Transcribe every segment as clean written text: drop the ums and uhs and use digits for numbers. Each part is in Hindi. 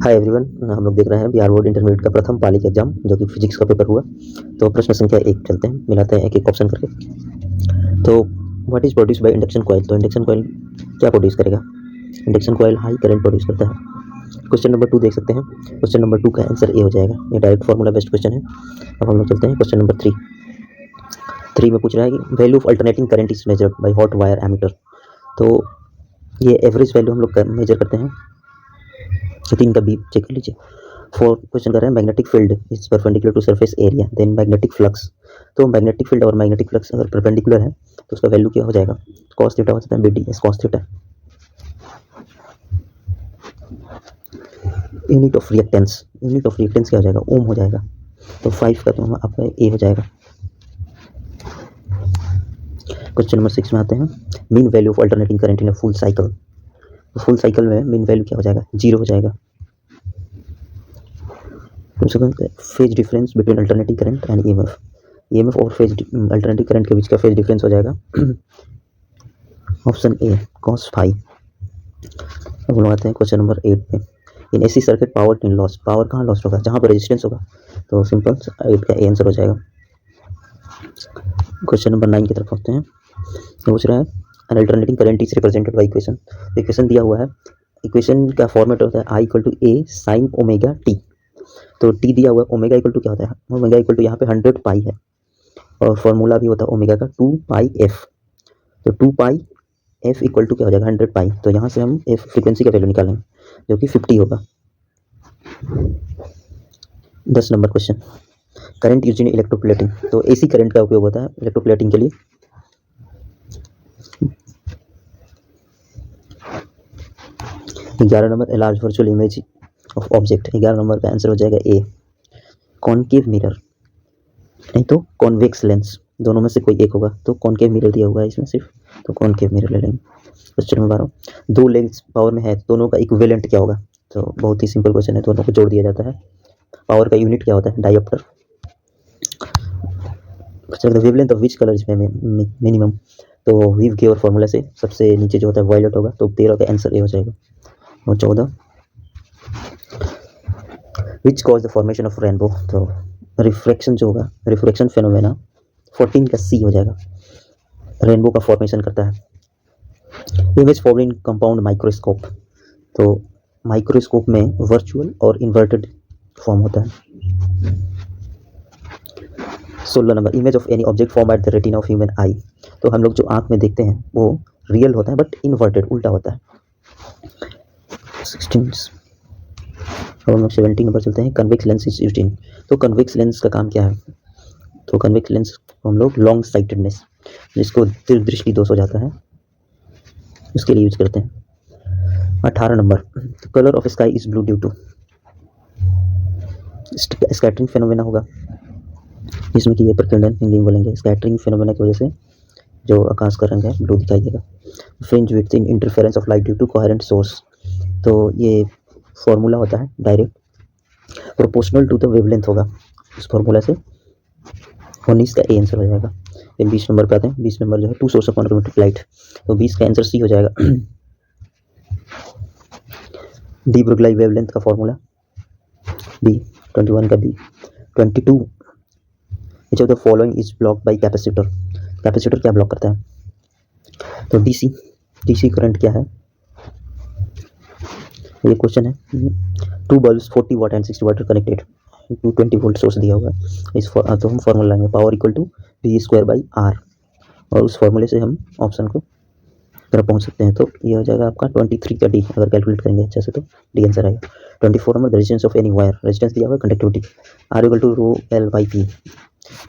हाय एवरीवन, हम लोग देख रहे हैं बिहार बोर्ड इंटरमीडिएट का प्रथम पाली का एग्जाम जो कि फिजिक्स का पेपर हुआ। तो प्रश्न संख्या 1 चलते हैं, मिलाते हैं एक एक ऑप्शन करके। तो what is produce by induction coil? तो इंडक्शन कॉइल क्या प्रोड्यूस करेगा? Induction coil high current produce करता है। क्वेश्चन नंबर 2 देख सकते हैं। क्वेश्चन नंबर 2 का आंसर ए हो जाएगा। ये डायरेक्ट फॉर्मूला बेस्ड क्वेश्चन है। अब हम लोग चलते हैं क्वेश्चन नंबर 3 में पूछ रहा है कि value of alternating current is measured by hot wire ammeter. तो ये एवरेज वैल्यू हम लोग मेजर करते हैं। तो 3 का बी चेक कर लीजिए। 4 क्वेश्चन कर रहे हैं magnetic field is perpendicular to surface area then magnetic flux. तो मैग्नेटिक फील्ड और मैग्नेटिक फ्लक्स अगर परपेंडिकुलर है तो उसका वैल्यू क्या हो जाएगा? कॉस थीटा हो जाता है, B D S cos theta. Unit of reactance क्या हो जाएगा? ओम हो जाएगा। तो 5 का तो आपका ए हो जाएगा। क्वेश्चन नंबर 6 में आते हैं। Mean value of alternating current in a full cycle. Full cycle में मीन वैल्यू क्या हो जाएगा? 0 हो जाएगा। Phase difference between alternating current and EMF और फेज अल्टरनेटिंग करंट के बीच का फेज डिफरेंस हो जाएगा ऑप्शन ए cos फाई। अब लोग आते हैं क्वेश्चन नंबर 8 पे। In AC circuit power in loss, power कहाँ लॉस होगा? जहाँ पर रेजिस्टेंस होगा। तो सिंपल 8 का ए आंसर हो जाएगा। क्वेश्चन नंबर 9 की तरफ आते हैं। पूछ रहा है an alternating current is represented by equation. Equation दिया हुआ है, इक्वेशन का फॉर्मेट होता है I equal to A sine omega T. तो टी दिया हुआ है, ओमेगा इक्वल टू क्या होता है? ओमेगा इक्वल टू यहाँ पे 100 पाई है और फॉर्मूला भी होता है ओमेगा का 2 पाई एफ। तो 2 पाई एफ इक्वल टू क्या हो जाएगा? 100 पाई। तो यहाँ से हम एफ फ्रीक्वेंसी का वैल्यू निकालेंगे जो कि 50 होगा। 10 number question, current use in electroplating. तो एसी करंट का उपयोग होता है इलेक्ट्रोप्लेटिंग के लिए। ग्यारह number, a large virtual image of object. 11 number का आंसर हो जाएगा ए कॉनकेव मिरर, नहीं तो कॉन्वेक्स लेंस, दोनों में से कोई एक होगा। तो कॉनकेव मिरर दिया हुआ है इसमें सिर्फ, तो कॉनकेव मिरर ले लेंगे। क्वेश्चन नंबर 12, दो लेंस पावर में है, दोनों का इक्विवेलेंट क्या होगा? तो बहुत ही सिंपल क्वेश्चन है, दोनों को जोड़ दिया जाता है। पावर का यूनिट क्या होता है? Dioptre. Wavelength of which colour is minimum. तो वीव के और फॉर्मूला से सबसे नीचे जो होता है वायलेट होगा। तो 13 का आंसर ए हो जाएगा। और 14, which cause the formation of rainbow. तो रिफ्रैक्शन जो होगा, रिफ्रैक्शन फेनोमेना, 14 का सी हो जाएगा। रेनबो का फॉर्मेशन करता है। Image form in compound microscope. तो माइक्रोस्कोप में वर्चुअल और इन्वर्टेड फॉर्म होता है। 16 number, image of any object form at the retina of human आई। तो हम लोग जो आंख में देखते हैं वो रियल होता है बट इन्वर्टेड, उल्टा होता है। 16 अब हम लोग 17 नंबर चलते हैं। Convex lens is used in. तो कन्वेक्स लेंस का काम क्या है? तो कन्वेक्स लेंस को हम लोग लॉन्ग साइटेडनेस, जिसको दीर्घदृष्टि दोष हो जाता है, उसके लिए यूज करते हैं। 18 number, colour of sky is blue due to. Scattering phenomena होगा जिसमें कि ये प्रकीर्णन हिंदी में बोलेंगे। स्कैटरिंग फेनोमेना की वजह से जो आकाश का रंग है ब्लू दिखाई देगा। Fringe width in interference of light due to coherent source. तो ये फॉर्मूला होता है direct proportional to the wavelength होगा, इस फॉर्मूला से 19 का ए आंसर हो जाएगा। फिर 20 नंबर पे आते हैं। 20 नंबर जो है two source of monochromatic light. तो 20 का आंसर सी हो जाएगा। डी ब्रुगलाई वेवलेंथ का फॉर्मूला बी, 21 का B. 22, which of the following is blocked by capacitor. Capacitor क्या ब्लॉक करता है? तो डीसी करंट क्या है? ये क्वेश्चन है। 2 bulbs 40 watt and 60 watt connected, 220 volt source दिया हुआ है। तो हम फॉर्मूला लेंगे power equal to V square by R, और उस फॉर्मूले से हम ऑप्शन को तरफ पहुंच सकते हैं। तो ये हो जाएगा आपका 23 का डी। अगर कैलकुलेट करेंगे अच्छे से तो डी आंसर आएगा। 24 number, the resistance of any wire. Resistance दिया हुआ है conductivity, R equal to rho L by P.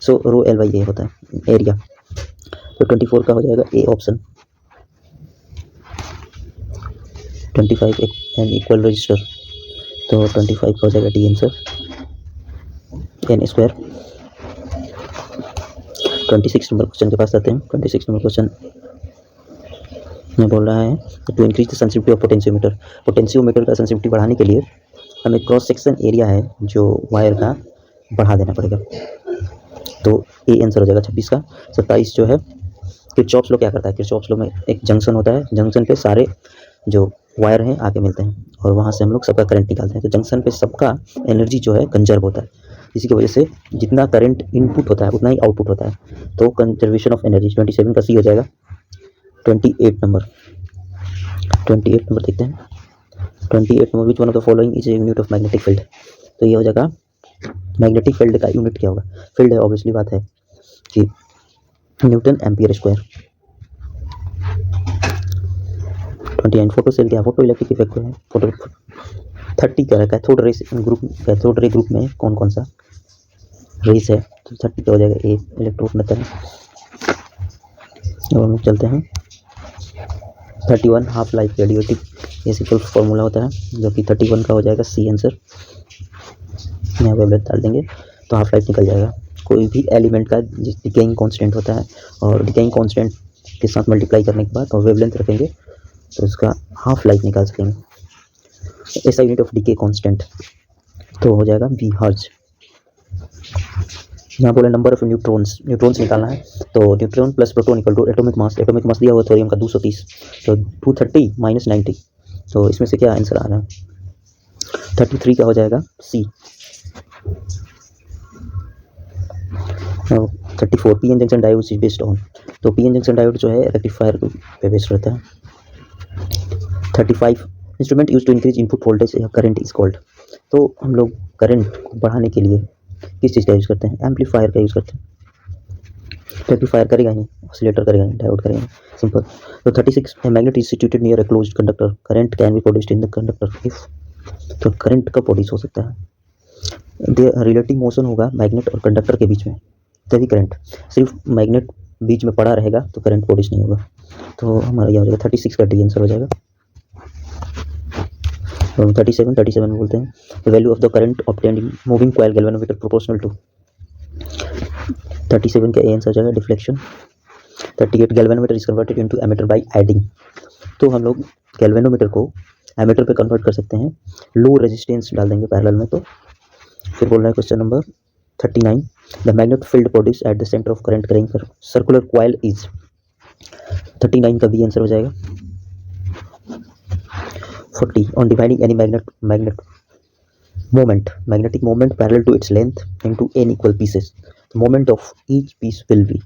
So rho L by A होता है एरिया। तो 24 का हो जाएगा A option. 25 N equal resistor. तो 25 का हो जाएगा D answer, N square. 26 number question के पास आते हैं। 26 नंबर क्वेश्चन में बोल रहा है to increase the sensitivity of potentiometer. Potentiometer का सेंसिटिविटी बढ़ाने के लिए हमें क्रॉस सेक्शन एरिया है जो वायर का बढ़ा देना पड़ेगा। तो ए आंसर हो जाएगा 26 का। 27 जो है किरचॉफ्स लॉ क्या करता है? किरचॉफ्स लॉ में एक जंक्शन होता है, जंक्शन पे सारे जो वायर हैं आके मिलते हैं और वहाँ से हम लोग सबका करंट निकालते हैं। तो जंक्शन पे सबका एनर्जी जो है कंजर्व होता है, इसी की वजह से जितना करंट इनपुट होता है उतना ही आउटपुट होता है। तो कंजर्वेशन ऑफ एनर्जी 27 का सी हो जाएगा। 28 नंबर देखते हैं। 28 number, which one of the following is a unit of magnetic field. तो ये हो जाएगा मैग्नेटिक फील्ड का यूनिट क्या होगा। फील्ड है, ऑब्वियसली बात है कि newton ampere square. 29 photo cell क्या, फोटो इलेक्ट्रिक इफेक्ट है। फोटो 30 क्या है, cathode ray group, cathode ray group में कौन कौन सा रेस है। तो 30 क्या हो जाएगा, ए इलेक्ट्रोड मेथड। अब हम लोग चलते हैं 31 हाफ लाइफ रेडियोटिक, ये सिंपल फॉर्मूला होता है जो कि 31 का हो जाएगा सी आंसर। यहाँ वेवलेंथ डाल देंगे तो हाफ लाइफ निकल जाएगा। कोई भी एलिमेंट का डिकेइंग कांस्टेंट होता है और डिकेइंग कांस्टेंट के साथ मल्टीप्लाई करने के बाद और वेवलेंथ रखेंगे तो इसका हाफ लाइफ निकाल सकेंगे। ऐसा यूनिट ऑफ डिके कांस्टेंट तो हो जाएगा वी हर्ज। यहाँ बोले नंबर ऑफ न्यूट्रॉन्स निकालना है। तो neutron plus proton equal to atomic mass दिया हुआ थोरियम का 230, तो 230 माइनस 90, तो इसमें से क्या आंसर आ रहा है 33 का हो जाएगा C. 34 P N junction diode is based on. तो पी एन जंक्शन डायोड जो है रेक्टिफायर पे बेस्ड रहता है। 35 instrument use to increase input voltage या करंट इज कॉल्ड। तो हम लोग करंट को बढ़ाने के लिए किस चीज़ का यूज़ करते हैं, एम्पलीफायर का यूज़ करते हैं। रेक्टिफायर करेगा ही, ऑसिलेटर करेगा ही, डायोड करेगा, सिंपल। तो 36 a magnet is situated near a closed conductor, current can be produced in the conductor if. तो करंट का प्रोड्यूस हो सकता है, रिलेटिव मोशन होगा मैग्नेट और कंडक्टर के बीच में तभी करंट। सिर्फ मैग्नेट बीच में पड़ा रहेगा तो करंट प्रोड्यूस नहीं होगा। तो हमारा यह हो जाएगा 36 का डी आंसर हो जाएगा। 37 में बोलते हैं the value of the current obtained in moving coil galvanometer proportional to. 37 का ए आंसर हो जाएगा deflection. 38 galvanometer is converted into ammeter by adding. तो हम लोग गैल्वेनोमीटर को एमीटर पे कन्वर्ट कर सकते हैं, लो रेजिस्टेंस डाल देंगे पैरेलल में। तो फिर बोल रहा है question number 39 the magnet field produce at the centre of current carrying circular coil is. 39 का बी आंसर हो जाएगा। 40 on dividing any magnetic moment parallel to its length into n equal pieces, the moment of each piece will be।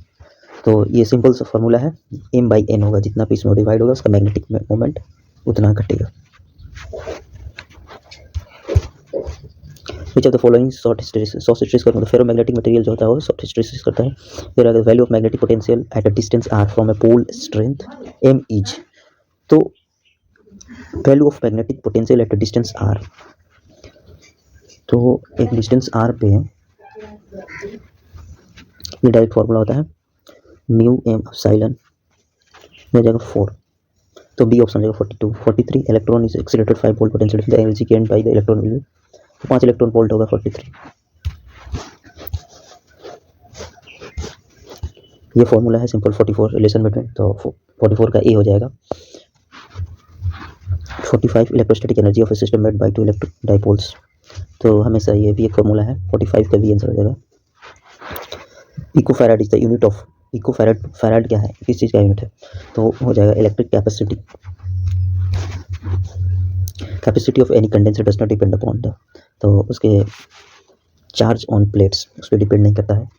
तो ये सिंपल सा फॉर्मूला है, m by n होगा, जितना पीस में डिवाइड होगा उसका मैग्नेटिक मोमेंट उतना घटेगा। विच of the following short hysteresis का मतलब फेरोमैग्नेटिक मटेरियल जो होता है वो शॉर्ट हिस्टेरिसिस करता है। फिर अगर value of magnetic potential at a distance r from a pole strength m is. तो value of magnetic potential at a distance r, तो एक डिस्टेंस r पे है, ये डायरेक्ट फॉर्मूला होता है म्यू एम एप्सिलॉन हो जाएगा 4। तो बी ऑप्शन हो जाएगा 42। 43 electron is accelerated 5 volt potential the energy gained by the electron will, तो 5 इलेक्ट्रॉन वोल्ट होगा 43। ये फॉर्मूला है सिंपल 44 रिलेशन बिटवीन, तो 44 का ए हो जाएगा। 45 electrostatic energy of A system made by two electric dipoles, तो हमेशा ये भी एक फॉर्मूला है। 45 का भी आंसर हो जाएगा। Picofarad is the unit of, farad क्या है, किस चीज़ का यूनिट है, तो हो जाएगा electric capacity. Capacity of any condenser does not depend upon the, तो उसके चार्ज ऑन प्लेट्स उस पर डिपेंड नहीं करता है।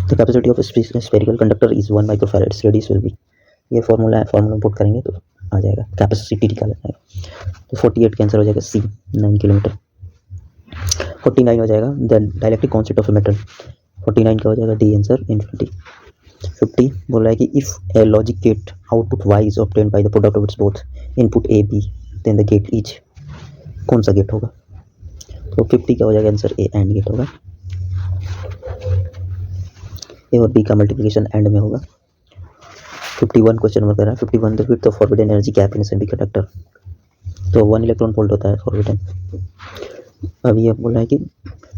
The capacity of spherical conductor is 1 microfarad, radius will be. ये फॉर्मूला है, फॉर्मूला पुट करेंगे तो आ जाएगा, कैपेसिटी निकाला जाएगा। तो 48 का आंसर हो जाएगा सी 9 किलोमीटर। 49 हो जाएगा the dielectric concept of a metal. 49 का हो जाएगा डी आंसर इन्फिनिटी। 50 बोल रहा है कि if a logic gate output Y is obtained by the product of its both input A B then the gate is, कौन सा गेट होगा। तो 50 का हो जाएगा आंसर ए एंड गेट होगा, ए और बी का मल्टीप्लिकेशन एंड में होगा। 51 क्वेश्चन नंबर कर रहा है 51 the width of forbidden energy gap in semiconductor, तो 1 इलेक्ट्रॉन वोल्ट होता है फॉरबिडन। अब ये बोल रहा है कि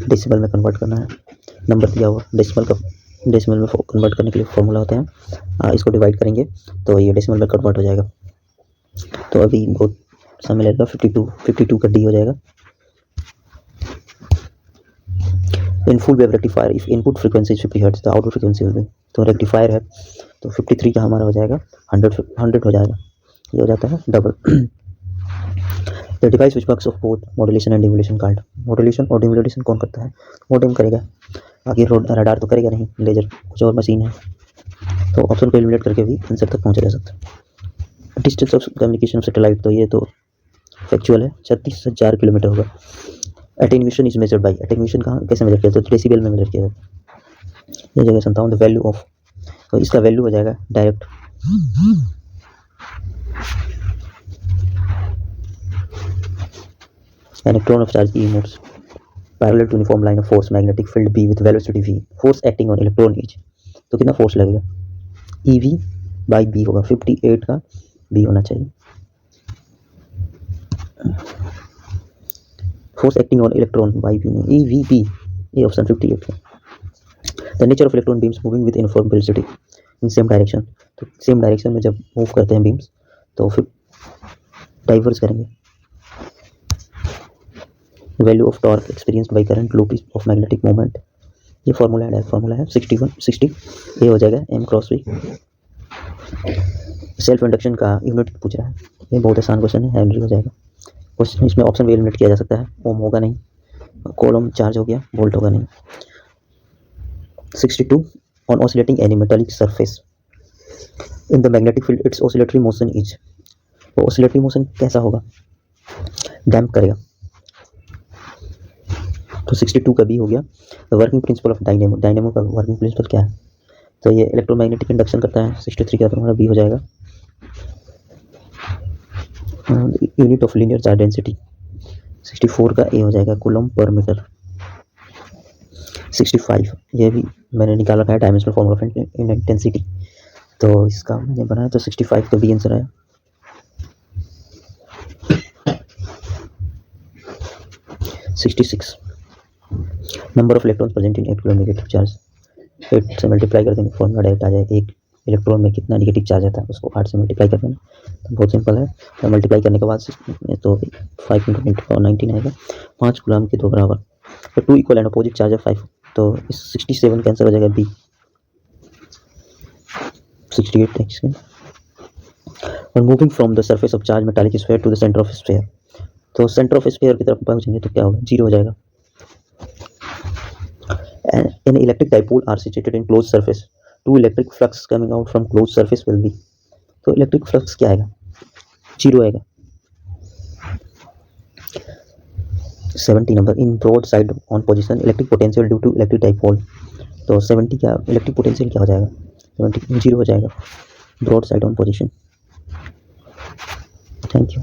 डेसिमल में कन्वर्ट करना है, नंबर दिया हुआ डेसिमल में कन्वर्ट करने के लिए फॉर्मूला होता है, इसको डिवाइड करेंगे तो ये डेसिमल में कन्वर्ट हो जाएगा। तो अभी बहुत समय लगेगा। 52 का डी हो जाएगा। In full wave rectifier if input frequency 50 hertz तो आउटपुट फ्रीक्वेंसी will be, तो रेक्टिफायर है तो 53 का हमारा हो जाएगा 100 हो जाएगा, ये हो जाता है double. The device which works of both modulation and demolition called, modulation और डिमोलेशन कौन करता है, मॉडेम करेगा, बाकी रडार तो करेगा नहीं, लेजर कुछ और मशीन है, तो ऑप्शन को एलिमिनेट करके भी आंसर तक पहुंचा जा सकता है। Distance of communication of satellite तो ये तो फैक्चुअल है, 36,000 किलोमीटर होगा। Attenuation is measured bye, attenuation कहाँ कैसे मेजर किया जाता है, तो डेसिबल में मेजर किया जाता है। ये जगह सुनता हूँ द वैल्यू ऑफ, तो इसका वैल्यू हो जाएगा direct an electron of charge E moves parallel to uniform line of force magnetic field B with velocity V, force acting on electron each, तो कितना फोर्स लगेगा, EV by B होगा, 58 का B होना चाहिए, force acting on electron by B नहीं, EVB, ये ऑप्शन 58 है। The nature of electron beams moving with uniform velocity in same direction, तो सेम डायरेक्शन में जब मूव करते हैं बीम्स तो फिर डाइवर्स करेंगे। Value of torque experienced by current loop of magnetic moment, ये फॉर्मूला है 60 ये हो जाएगा m cross v। Self induction का यूनिट पूछ रहा है, ये बहुत आसान क्वेश्चन है, हेनरी हो जाएगा क्वेश्चन, इसमें ऑप्शन भी एलिमिनेट किया जा सकता है, ओम होगा नहीं, कॉलम चार्ज हो गया, वोल्ट होगा नहीं। 62 on oscillating any metallic surface in the magnetic field it's oscillatory motion is, वो ऑसिलेटरी मोशन कैसा होगा, डैम्प करेगा, तो 62 का बी हो गया। The working principle of dynamo, dynamo का वर्किंग प्रिंसिपल क्या है, तो ये इलेक्ट्रोमैग्नेटिक इंडक्शन करता है, 63 का तुम्हारा बी हो जाएगा। Unit of linear charge density 64 का ए हो जाएगा कूलम पर मीटर। 65 ये भी मैंने निकाल रखा है डायमेंशनल फॉर्मूला ऑफ इंटेंसिटी, तो इसका मैंने बनाया, तो 65 का बी आंसर आया। 66 number of electrons present in 8 kilo negative charge, 8 से मल्टीप्लाई कर देंगे, फॉर्मूला डायरेक्ट आ जाएगा, एक इलेक्ट्रॉन में कितना नेगेटिव चार्ज आता है उसको 8 से मल्टीप्लाई कर देना, तो बहुत सिंपल है। तो मल्टीप्लाई करने के बाद तो 5 × 10⁻19 आएगा, 5 कूलम के 2 बराबर, तो 2 इक्वल एंड अपोजिट चार्ज है 5, तो इस 67 का आंसर हो जाएगा बी। 68 नेक्स्ट, और moving from the surface of charge metallic sphere to the centre of sphere, तो सेंटर ऑफ स्फीयर की तरफ पहुंचेंगे तो क्या होगा, 0 हो जाएगा। An electric dipole are situated in closed surface, two electric flux coming out from closed surface will be, तो इलेक्ट्रिक फ्लक्स क्या आएगा, 0 आएगा। 70 number in broad side on position electric potential due to electric dipole, तो 70 का इलेक्ट्रिक पोटेंशियल क्या हो जाएगा, 70 0 हो जाएगा, broad side on position. Thank you.